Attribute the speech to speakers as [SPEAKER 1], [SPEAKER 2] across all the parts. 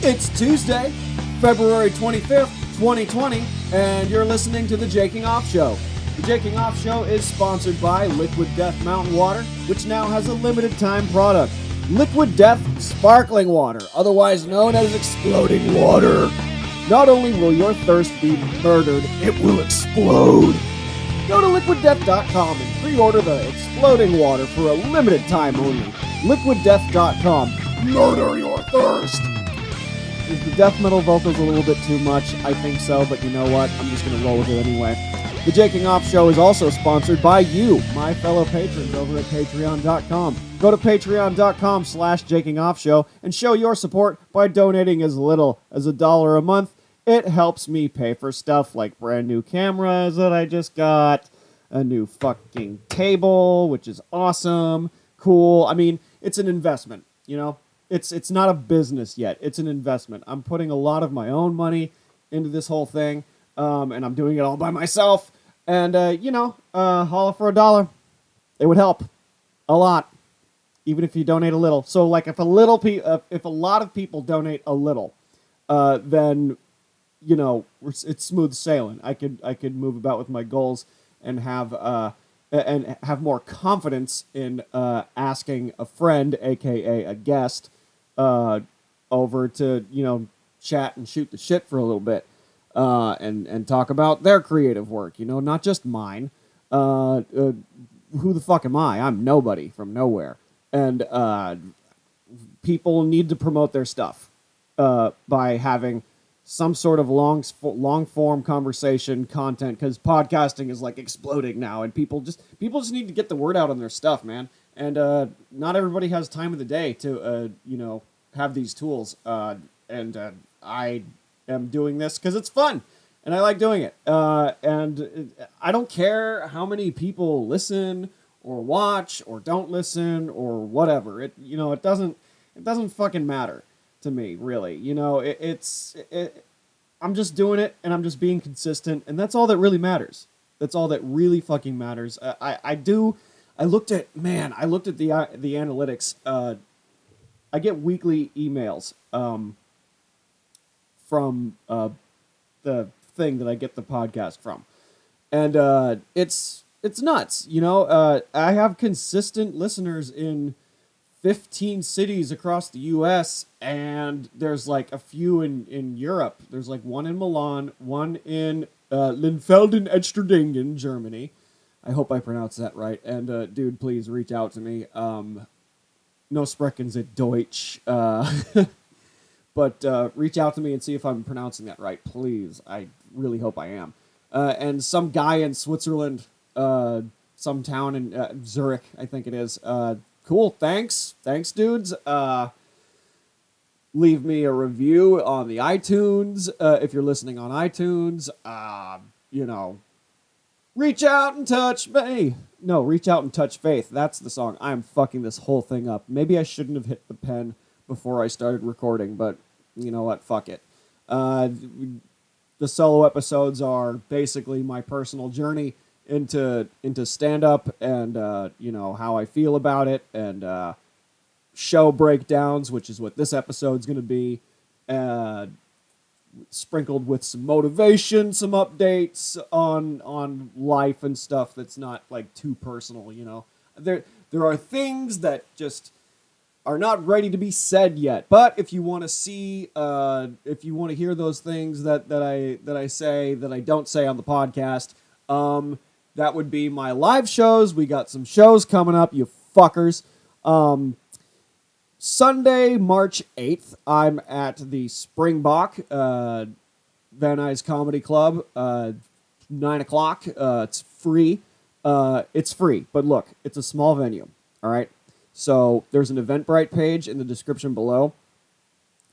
[SPEAKER 1] It's Tuesday, February 25th, 2020, and you're listening to The Jaking Off Show. The Jaking Off Show is sponsored by Liquid Death Mountain Water, which now has a limited time product. Liquid Death Sparkling Water, otherwise known as Exploding Water. Not only will your thirst be murdered, it will explode. Go to liquiddeath.com and pre-order the Exploding Water for a limited time only. Liquiddeath.com. Murder your thirst! Is the death metal vocals a little bit too much? I think so, but you know what? I'm just going to roll with it anyway. The Jaking Off Show is also sponsored by you, my fellow patrons, over at patreon.com. Go to patreon.com/JakingOffShow and show your support by donating as little as $1 a month. It helps me pay for stuff like brand new cameras that I just got, a new fucking table, which is awesome, cool. I mean, it's an investment, you know? It's not a business yet. It's an investment. I'm putting a lot of my own money into this whole thing, and I'm doing it all by myself. And, holla for $1. It would help a lot, even if you donate a little. So, like, if a lot of people donate a little, then, you know, it's smooth sailing. I could move about with my goals and have more confidence in asking a friend, aka a guest, over to, you know, chat and shoot the shit for a little bit, and talk about their creative work, you know, not just mine. Who the fuck am I? I'm nobody from nowhere. And people need to promote their stuff by having some sort of long form conversation content, because podcasting is like exploding now, and people just need to get the word out on their stuff, man. And not everybody has time of the day to have these tools, and I am doing this because it's fun and I like doing it, and I don't care how many people listen or watch or don't listen or whatever. It doesn't fucking matter to me, really. You know, I'm just doing it, and I'm just being consistent, and that's all that really matters. That's all that really fucking matters. I looked at the analytics. I get weekly emails from the thing that I get the podcast from, and it's nuts. You know, I have consistent listeners in 15 cities across the U.S., and there's like a few in Europe. There's like one in Milan, one in Linfelden-Edsterdingen, Germany. I hope I pronounced that right. And dude, please reach out to me. No sprechen Sie Deutsch. But reach out to me and see if I'm pronouncing that right, please. I really hope I am. And some guy in Switzerland, some town in Zurich, I think it is. Cool, thanks, dudes. Leave me a review on the iTunes if you're listening on iTunes. Reach out and touch me. No, reach out and touch faith. That's the song. I'm fucking this whole thing up. Maybe I shouldn't have hit the pen before I started recording, but you know what? Fuck it. The solo episodes are basically my personal journey into stand-up, and how I feel about it, and show breakdowns, which is what this episode's going to be, sprinkled with some motivation, some updates on life and stuff that's not like too personal. You know, there are things that just are not ready to be said yet, but if you want to see, if you want to hear those things that I say that I don't say on the podcast, that would be my live shows. We got some shows coming up, you fuckers. Sunday, March 8th, I'm at the Springbok, Van Nuys Comedy Club, 9 o'clock. It's free. It's free, but look, it's a small venue, all right? So there's an Eventbrite page in the description below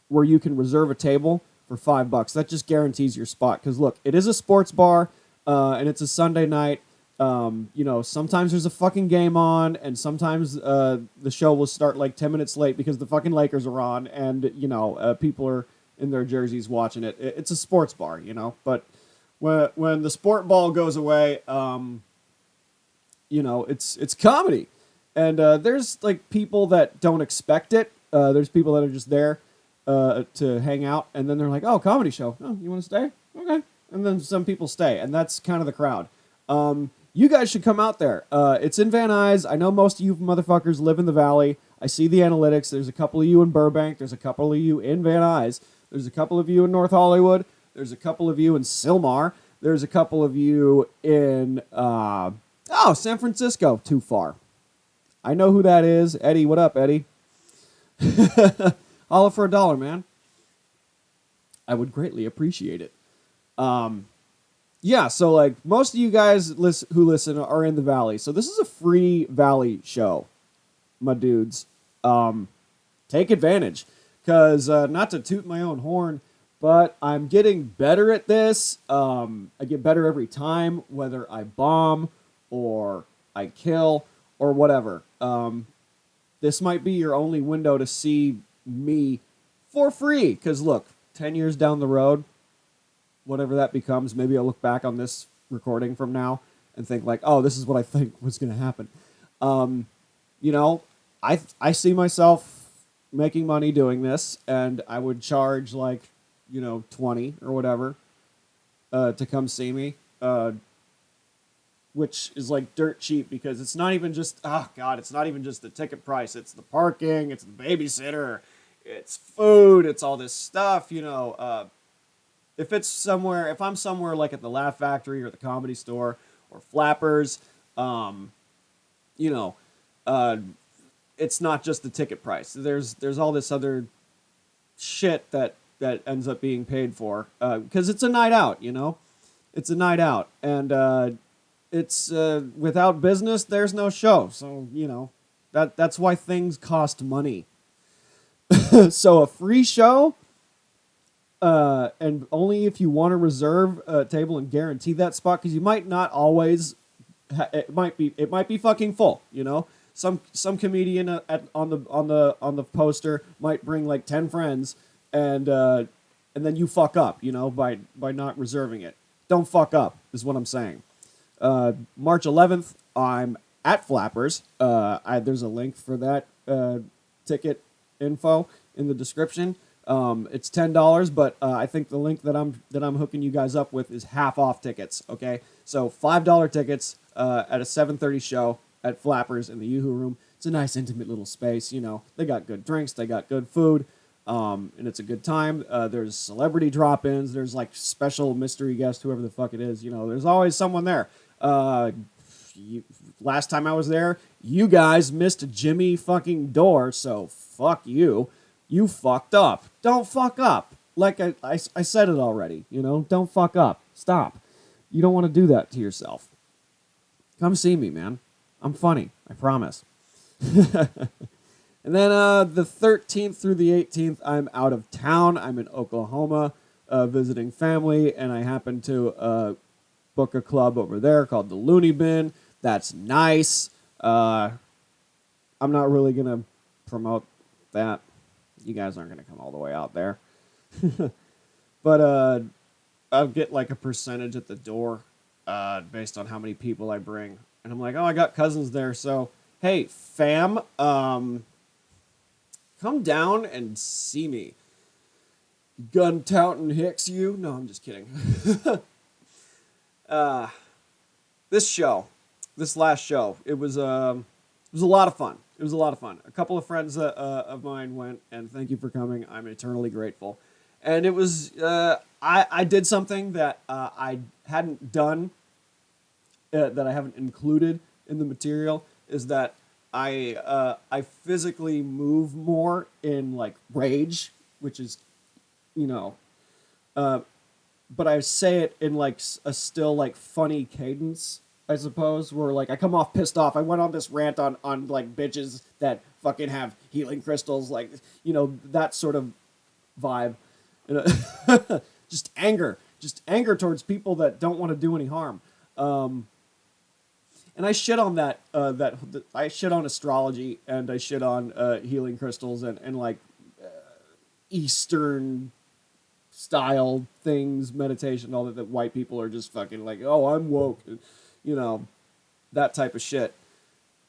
[SPEAKER 1] where you can reserve a table for $5. That just guarantees your spot, because look, it is a sports bar, and it's a Sunday night. Sometimes there's a fucking game on, and sometimes the show will start like 10 minutes late because the fucking Lakers are on, and people are in their jerseys watching it. It's a sports bar, but when the sport ball goes away, it's comedy, and there's like people that don't expect it. There's people that are just there, to hang out, and then they're like, "Oh, comedy show. Oh, you want to stay? Okay." And then some people stay, and that's kind of the crowd. You guys should come out there. It's in Van Nuys. I know most of you motherfuckers live in the Valley. I see the analytics. There's a couple of you in Burbank. There's a couple of you in Van Nuys. There's a couple of you in North Hollywood. There's a couple of you in Sylmar. There's a couple of you in San Francisco. Too far. I know who that is. Eddie, what up, Eddie? Holla for $1, man. I would greatly appreciate it. Yeah, so like most of you guys who listen are in the Valley. So this is a free Valley show, my dudes. Take advantage. Because not to toot my own horn, but I'm getting better at this. I get better every time, whether I bomb or I kill or whatever. This might be your only window to see me for free. Because look, 10 years down the road, whatever that becomes, maybe I'll look back on this recording from now and think like, oh, this is what I think was going to happen. You know, I see myself making money doing this, and I would charge like, 20 or whatever to come see me, which is like dirt cheap because it's not even just, it's not even just the ticket price. It's the parking, it's the babysitter, it's food, it's all this stuff, if I'm somewhere like at the Laugh Factory or the Comedy Store or Flappers, it's not just the ticket price. There's all this other shit that ends up being paid for because it's a night out. It's a night out, and it's without business, there's no show. So that's why things cost money. So a free show. And only if you want to reserve a table and guarantee that spot, because you might not always. It might be fucking full. Some comedian on the poster might bring like 10 friends, and then you fuck up. By not reserving it. Don't fuck up is what I'm saying. March 11th, I'm at Flappers. There's a link for that ticket info in the description. It's $10, but I think the link that I'm hooking you guys up with is half off tickets. Okay, so $5 tickets at a 7:30 show at Flappers in the Yoo Hoo Room. It's a nice intimate little space. They got good drinks, they got good food, and it's a good time. There's celebrity drop-ins. There's like special mystery guest, whoever the fuck it is. There's always someone there. Last time I was there, you guys missed Jimmy fucking Dore, so fuck you. You fucked up. Don't fuck up. Like I said it already, don't fuck up. Stop. You don't want to do that to yourself. Come see me, man. I'm funny. I promise. And then the 13th through the 18th, I'm out of town. I'm in Oklahoma visiting family, and I happen to book a club over there called the Looney Bin. That's nice. I'm not really going to promote that. You guys aren't going to come all the way out there. But I'll get like a percentage at the door based on how many people I bring. And I'm like, oh, I got cousins there. So, hey, fam, come down and see me. Gun touting Hicks you? No, I'm just kidding. This last show, it was a lot of fun. It was a lot of fun. A couple of friends of mine went, and thank you for coming. I'm eternally grateful. And it was, I did something that I hadn't done, that I haven't included in the material, is that I physically move more in like rage, which is, but I say it in like a still like funny cadence, I suppose, where like I come off pissed off. I went on this rant on like bitches that fucking have healing crystals, like, that sort of vibe. Just anger towards people that don't want to do any harm. And I shit on that. I shit on astrology, and I shit on healing crystals and like Eastern style things, meditation, all that white people are just fucking like, oh, I'm woke, that type of shit.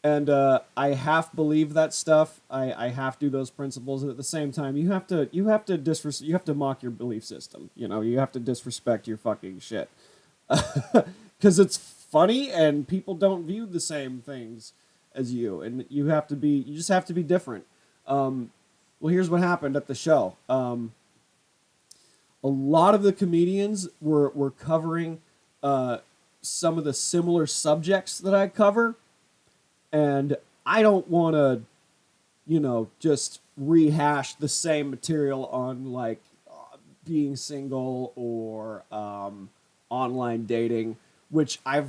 [SPEAKER 1] And I half believe that stuff. I half do those principles. At the same time, you have to mock your belief system. You know, you have to disrespect your fucking shit because it's funny and people don't view the same things as you, and you just have to be different. Well, here's what happened at the show. A lot of the comedians were covering some of the similar subjects that I cover, and I don't want to, just rehash the same material on like being single or online dating, which I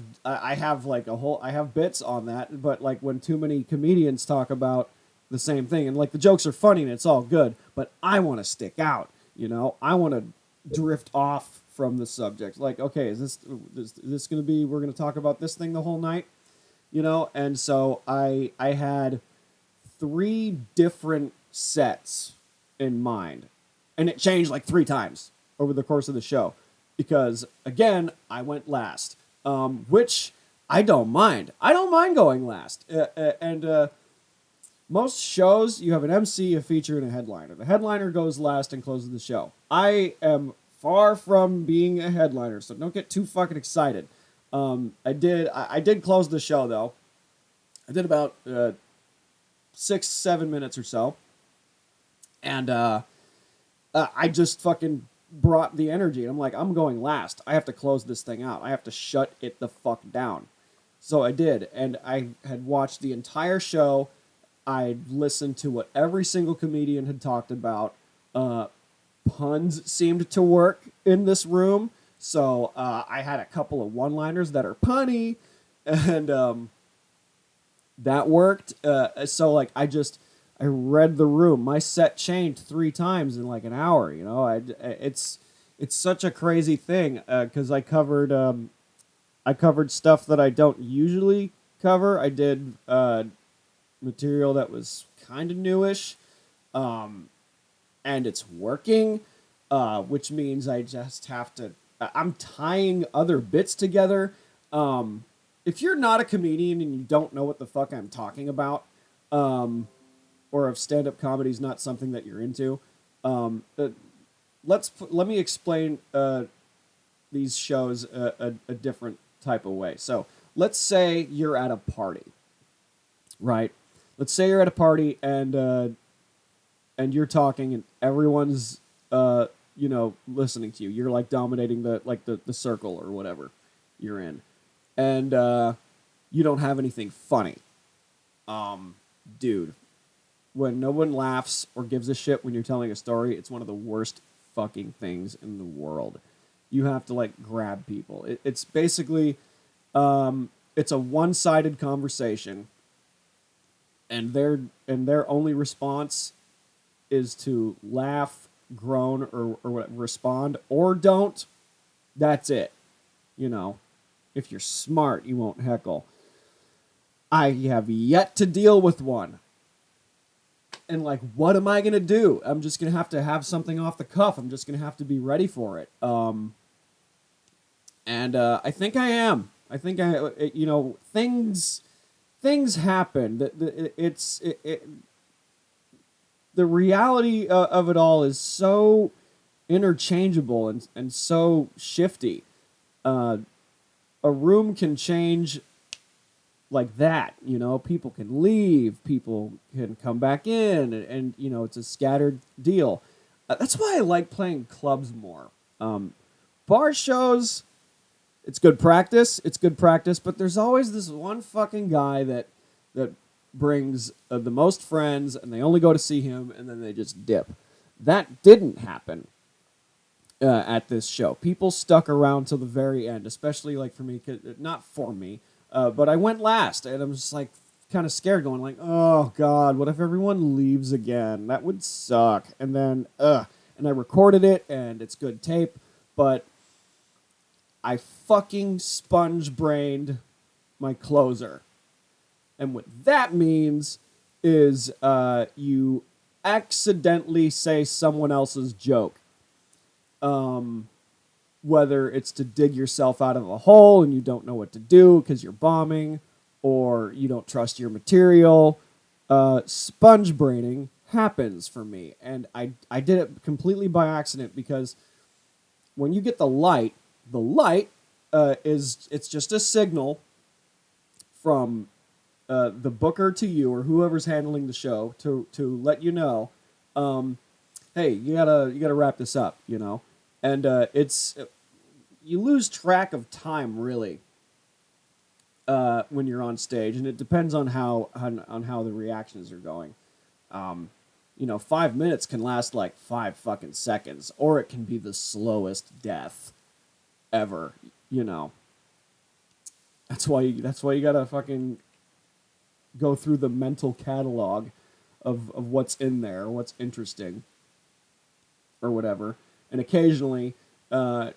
[SPEAKER 1] have like I have bits on that, but like when too many comedians talk about the same thing and like the jokes are funny and it's all good, but I want to stick out, I want to drift off from the subject. Like, okay, is this going to be we're going to talk about this thing the whole night? And so I had three different sets in mind, and it changed like three times over the course of the show because again I went last, which I don't mind. I don't mind going last, and most shows you have an MC, a feature, and a headliner. The headliner goes last and closes the show. I am far from being a headliner, so don't get too fucking excited. I did close the show though. I did about 6-7 minutes or so, and I just fucking brought the energy. And I'm like, I'm going last. I have to close this thing out. I have to shut it the fuck down. So I did, and I had watched the entire show. I listened to what every single comedian had talked about. Puns seemed to work in this room, so I had a couple of one-liners that are punny, and that worked. So like I read the room. My set changed three times in like an hour. It's such a crazy thing because I covered stuff that I don't usually cover. I did material that was kind of newish, and it's working, which means I just have to. I'm tying other bits together. If you're not a comedian and you don't know what the fuck I'm talking about, or if stand-up comedy is not something that you're into, let me explain these shows a different type of way. So let's say you're at a party, right? Let's say you're at a party and you're talking and everyone's listening to you. You're like dominating the circle or whatever you're in, and you don't have anything funny. Dude, when no one laughs or gives a shit when you're telling a story, it's one of the worst fucking things in the world. You have to like grab people. It's basically it's a one-sided conversation, and their only response is to laugh, groan, or respond, or don't. That's it. If you're smart, you won't heckle. I have yet to deal with one. And like, what am I gonna do? I'm just gonna have something off the cuff. I'm just gonna have to be ready for it. And I think I am. I think things happen. The reality of it all is so interchangeable and so shifty. A room can change like that. People can leave, people can come back in, and it's a scattered deal. That's why I like playing clubs more. Bar shows, it's good practice. But there's always this one fucking guy that brings the most friends, and they only go to see him, and then they just dip. That didn't happen at this show. People stuck around till the very end, especially like for me, not for me, but I went last, and I'm just like kind of scared, going like, oh god, what if everyone leaves again? That would suck. And then, and I recorded it, and it's good tape, but I fucking sponge-brained my closer. And what that means is you accidentally say someone else's joke. Whether it's to dig yourself out of a hole and you don't know what to do because you're bombing, or you don't trust your material, sponge braining happens for me. And I did it completely by accident because when you get the light it's just a signal from the booker to you or whoever's handling the show to let you know, um, hey, you gotta wrap this up, you know, and it's you lose track of time really when you're on stage, and it depends on how the reactions are going. Um, you know, 5 minutes can last like 5 fucking seconds, or it can be the slowest death ever. You know, that's why you gotta fucking go through the mental catalog of what's in there, what's interesting, or whatever. And occasionally, uh,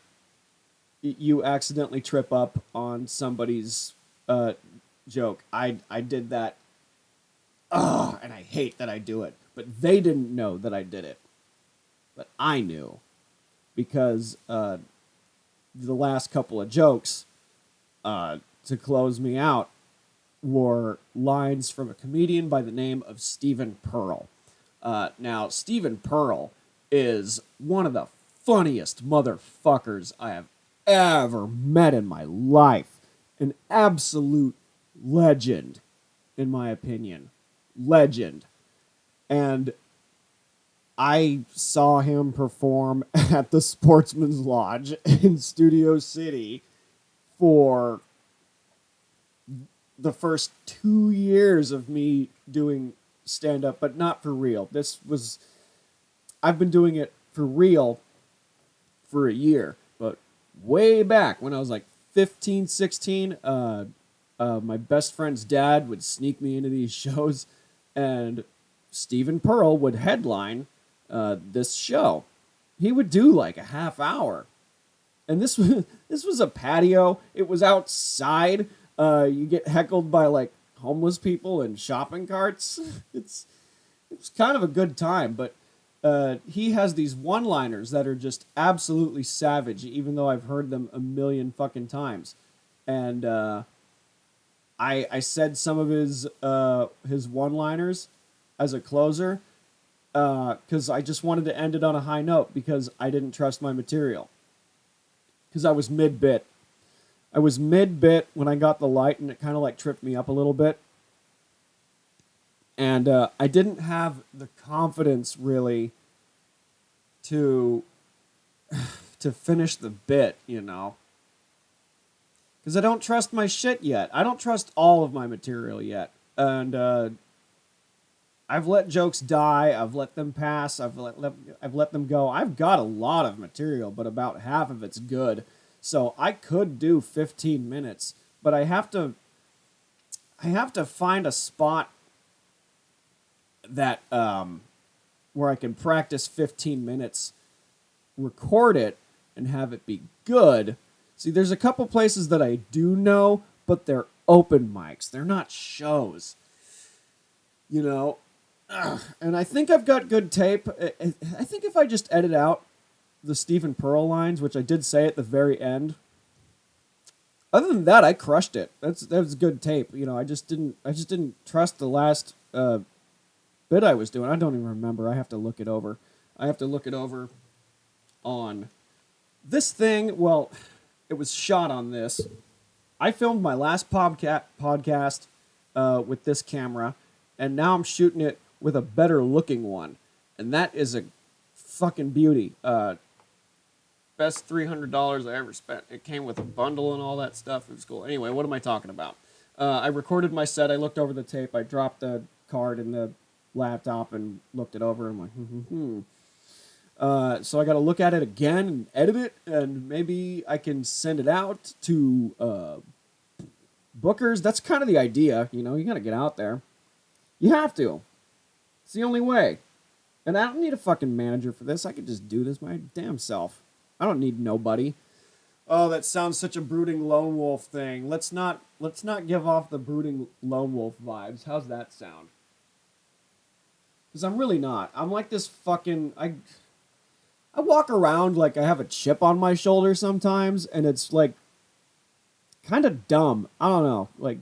[SPEAKER 1] you accidentally trip up on somebody's uh, joke. I did that. Ugh, and I hate that I do it. But they didn't know that I did it. But I knew because the last couple of jokes to close me out were lines from a comedian by the name of Stephen Pearl. Now, Stephen Pearl is one of the funniest motherfuckers I have ever met in my life. An absolute legend, in my opinion. Legend. And I saw him perform at the Sportsman's Lodge in Studio City for the first 2 years of me doing stand up, but not for real. I've been doing it for real for a year, but way back when I was like 15, 16, my best friend's dad would sneak me into these shows, and Stephen Pearl would headline this show. He would do like a half hour, and this was a patio. It was outside. You get heckled by like homeless people and shopping carts. It's kind of a good time, but he has these one-liners that are just absolutely savage, even though I've heard them a million fucking times. And I said some of his one-liners as a closer because I just wanted to end it on a high note because I didn't trust my material because I was mid-bit. I was mid-bit when I got the light, and it kind of like tripped me up a little bit. And I didn't have the confidence really to to finish the bit, you know, because I don't trust my shit yet. I don't trust all of my material yet, and I've let jokes die. I've let them pass. I've let them go. I've got a lot of material, but about half of it's good. So I could do 15 minutes, but I have to find a spot that where I can practice 15 minutes, record it, and have it be good. See, there's a couple places that I do know, but they're open mics. They're not shows. You know, and I think I've got good tape. I think if I just edit out the Stephen Pearl lines, which I did say at the very end, other than that, I crushed it. That was good tape. You know, I just didn't trust the last bit I was doing. I don't even remember. I have to look it over. I have to look it over on this thing. Well, it was shot on this. I filmed my last podcast with this camera, and now I'm shooting it with a better looking one, and that is a fucking beauty. Best $300 I ever spent. It came with a bundle and all that stuff. It was cool. Anyway, what am I talking about? I recorded my set. I looked over the tape. I dropped the card in the laptop and looked it over. And I'm like, so I got to look at it again and edit it, and maybe I can send it out to bookers. That's kind of the idea. You know, you got to get out there. You have to. It's the only way. And I don't need a fucking manager for this. I could just do this my damn self. I don't need nobody. Oh, that sounds such a brooding lone wolf thing. Let's not give off the brooding lone wolf vibes. How's that sound? Because I'm really not. I'm like this fucking... I walk around like I have a chip on my shoulder sometimes, and it's like kind of dumb. I don't know. Like,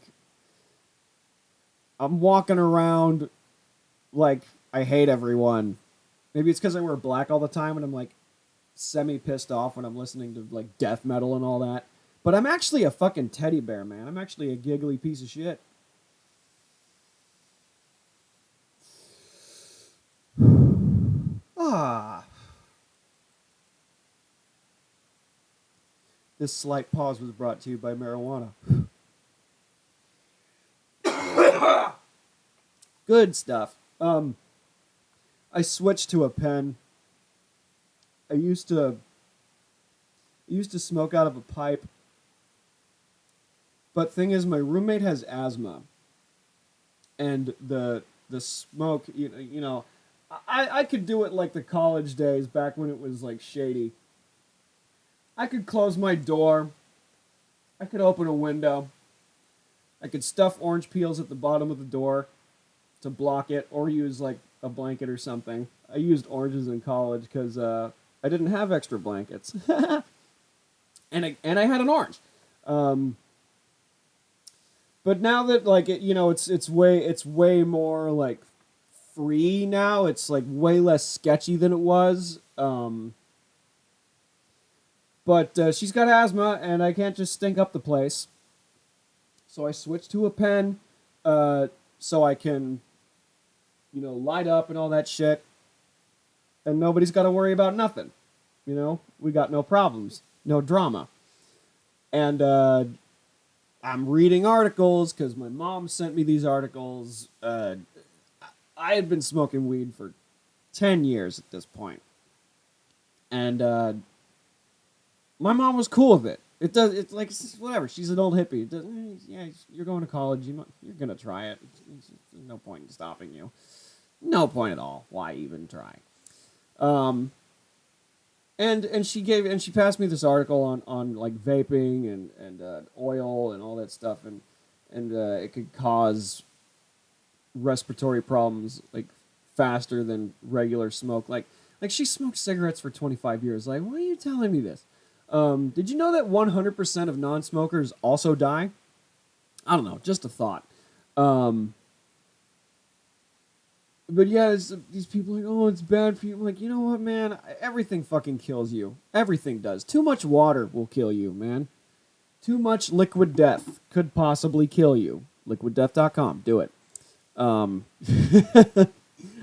[SPEAKER 1] I'm walking around like I hate everyone. Maybe it's because I wear black all the time and I'm like semi pissed off when I'm listening to like death metal and all that. But I'm actually a fucking teddy bear, man. I'm actually a giggly piece of shit. Ah, this slight pause was brought to you by marijuana. Good stuff. I switched to a pen. I used to smoke out of a pipe, but thing is, my roommate has asthma, and the smoke, I could do it like the college days back when it was like shady. I could close my door. I could open a window. I could stuff orange peels at the bottom of the door to block it, or use like a blanket or something. I used oranges in college because I didn't have extra blankets, and I had an orange. Um, but now that like it's way more like free now. It's like way less sketchy than it was. But she's got asthma, and I can't just stink up the place. So I switched to a pen, so I can, light up and all that shit, and nobody's got to worry about nothing. We got no problems, no drama. And I'm reading articles because my mom sent me these articles. I had been smoking weed for 10 years at this point. And my mom was cool with it. It's like, it's whatever. She's an old hippie. Yeah, you're going to college. You're going to try it. There's no point in stopping you. No point at all. Why even try? Um, and she passed me this article on like vaping and oil and all that stuff, and it could cause respiratory problems like faster than regular smoke. Like she smoked cigarettes for 25 years. Like, why are you telling me this? Did you know that 100% of non-smokers also die? I don't know, just a thought. Um, but yeah, these people are like, oh, it's bad for you. I'm like, you know what, man? Everything fucking kills you. Everything does. Too much water will kill you, man. Too much liquid death could possibly kill you. Liquiddeath.com. Do it. Um,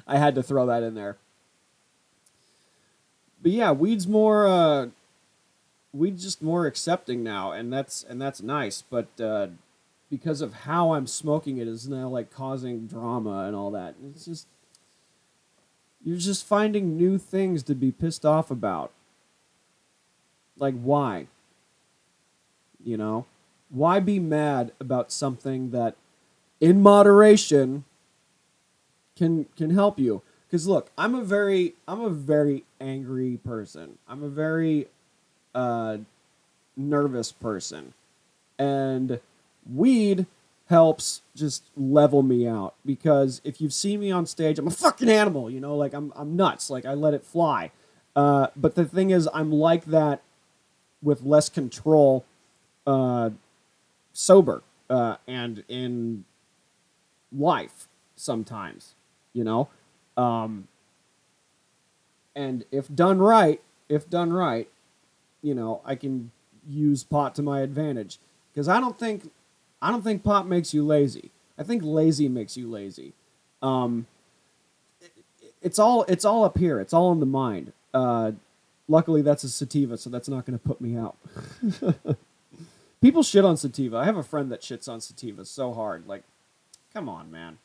[SPEAKER 1] I had to throw that in there. But yeah, weed's just more accepting now, and that's nice. But because of how I'm smoking it is now like causing drama and all that. It's just you're just finding new things to be pissed off about. Like why? You know? Why be mad about something that in moderation can help you? Cuz look, I'm a very angry person. I'm a very uh nervous person. And weed helps just level me out because if you've seen me on stage, I'm a fucking animal, like I'm nuts, like I let it fly. But the thing is, I'm like that with less control, uh, sober, and in life sometimes, you know. Um, and if done right, I can use pot to my advantage because I don't think pot makes you lazy. I think lazy makes you lazy. Um, it's all up here. It's all in the mind. Luckily, that's a sativa, so that's not going to put me out. People shit on sativa. I have a friend that shits on sativa so hard. Like, come on, man.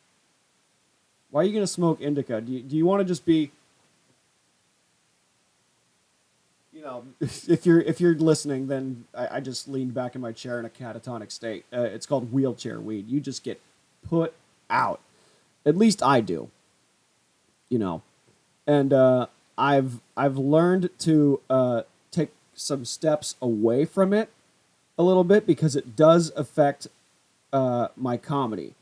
[SPEAKER 1] Why are you going to smoke indica? Do you want to just be, if you're listening, then I just leaned back in my chair in a catatonic state. It's called wheelchair weed. You just get put out. At least I do. You know, and I've learned to take some steps away from it a little bit because it does affect my comedy.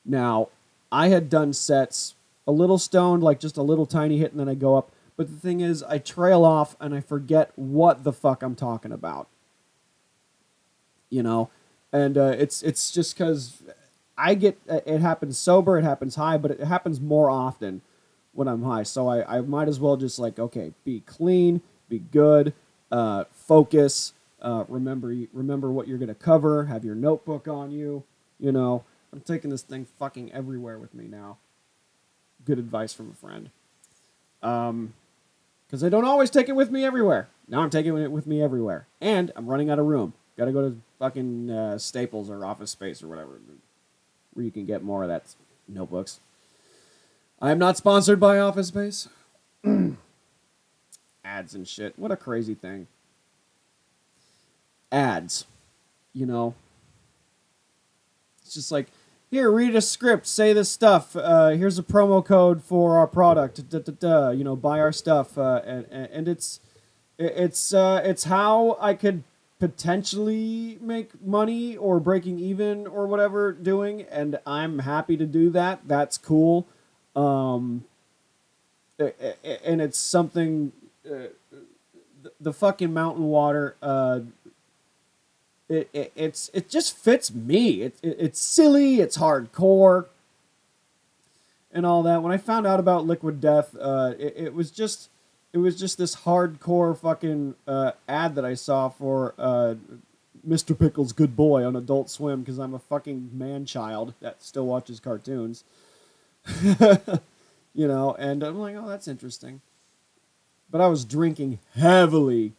[SPEAKER 1] Now, I had done sets a little stoned, like just a little tiny hit, and then I go up. But the thing is, I trail off and I forget what the fuck I'm talking about. You know, and it's just because I get it happens sober, it happens high, but it happens more often when I'm high. So I might as well just like, okay, be clean, be good, focus, remember what you're gonna cover, have your notebook on you. You know, I'm taking this thing fucking everywhere with me now. Good advice from a friend. Because I don't always take it with me everywhere. Now I'm taking it with me everywhere, and I'm running out of room. Got to go to fucking Staples or Office Space or whatever, where you can get more of that notebooks. I am not sponsored by Office Space. Ads and shit. What a crazy thing. Ads. You know, it's just like, here, read a script, say this stuff. Here's a promo code for our product. Da, da, da, you know, buy our stuff. And it's how I could potentially make money or breaking even or whatever doing, and I'm happy to do that. That's cool. And it's something. The fucking mountain water. It just fits me. It's silly. It's hardcore, and all that. When I found out about Liquid Death, it was just this hardcore fucking ad that I saw for Mr. Pickle's Good Boy on Adult Swim because I'm a fucking man child that still watches cartoons. You know, and I'm like, oh, that's interesting. But I was drinking heavily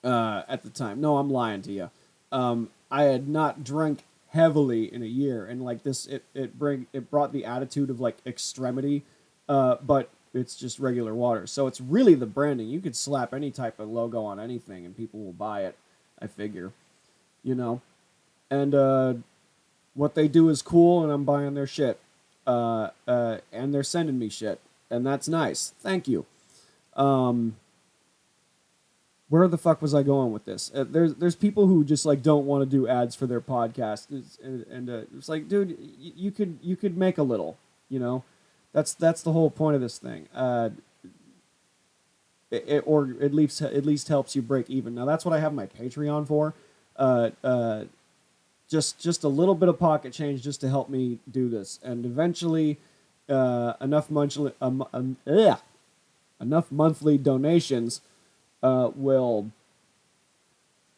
[SPEAKER 1] at the time. No, I'm lying to you. I had not drank heavily in a year, and like this, it brought the attitude of like extremity, but it's just regular water. So it's really the branding. You could slap any type of logo on anything, and people will buy it. I figure, you know, and what they do is cool, and I'm buying their shit, and they're sending me shit, and that's nice. Thank you. Where the fuck was I going with this? There's people who just like don't want to do ads for their podcast, and it's like, dude, you could make a little, you know, that's the whole point of this thing. Or at least helps you break even. Now that's what I have my Patreon for. Just a little bit of pocket change just to help me do this, and eventually, enough monthly donations will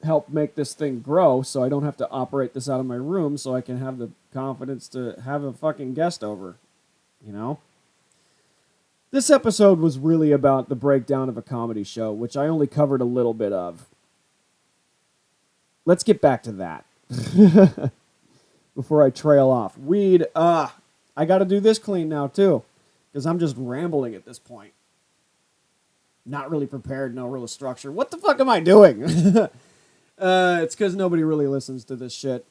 [SPEAKER 1] help make this thing grow so I don't have to operate this out of my room, so I can have the confidence to have a fucking guest over, you know? This episode was really about the breakdown of a comedy show, which I only covered a little bit of. Let's get back to that. Before I trail off. Weed, I gotta do this clean now too, because I'm just rambling at this point. Not really prepared, no real structure. What the fuck am I doing? It's because nobody really listens to this shit.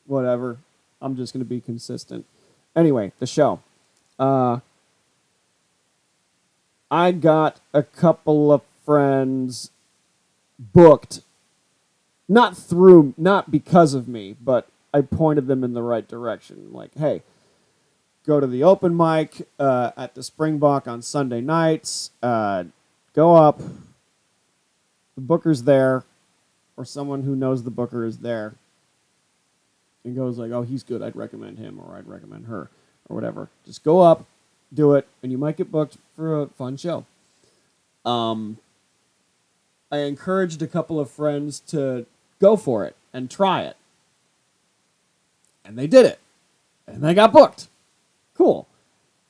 [SPEAKER 1] Whatever. I'm just going to be consistent. Anyway, the show. I got a couple of friends booked. Not because of me, but I pointed them in the right direction. Like, hey, go to the open mic at the Springbok on Sunday nights. Go up. The booker's there, or someone who knows the booker is there, and goes like, "Oh, he's good. I'd recommend him, or I'd recommend her, or whatever." Just go up, do it, and you might get booked for a fun show. I encouraged a couple of friends to go for it and try it, and they did it, and they got booked. Cool.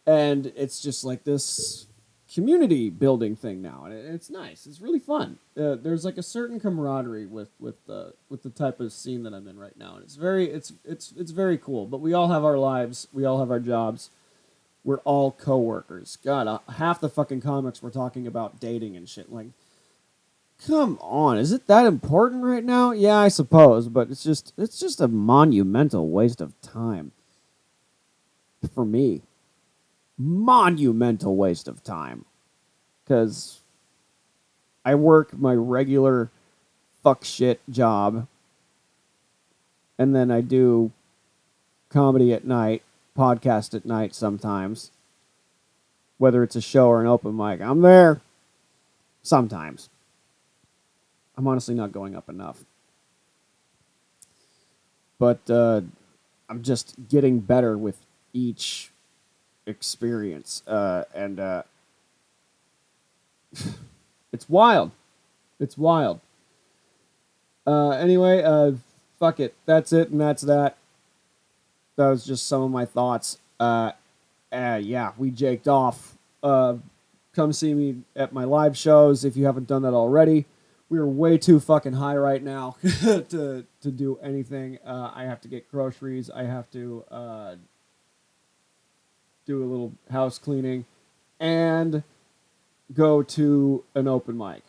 [SPEAKER 1] And it's just like this community building thing now, and it's nice. It's really fun. There's like a certain camaraderie with the type of scene that I'm in right now, and it's very cool. But we all have our lives. We all have our jobs. We're all coworkers. God, half the fucking comics we're talking about dating and shit. Like, come on, is it that important right now? Yeah, I suppose, but it's just a monumental waste of time for me. Monumental waste of time, because I work my regular fuck shit job, and then I do comedy at night, podcast at night sometimes, whether it's a show or an open mic. I'm there sometimes. I'm honestly not going up enough. but I'm just getting better with each experience, and it's wild. It's wild. Anyway, fuck it. That's it, and that's that. That was just some of my thoughts. Yeah, we jaked off. Come see me at my live shows if you haven't done that already. We are way too fucking high right now to do anything. I have to get groceries. I have to do a little house cleaning and go to an open mic.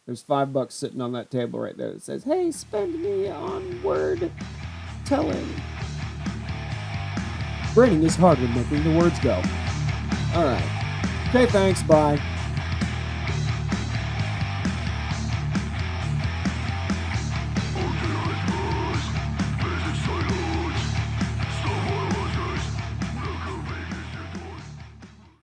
[SPEAKER 1] There's $5 sitting on that table right there that says, "Hey, spend me on word telling." Branding is hard when making the words go. All right. Okay, thanks. Bye.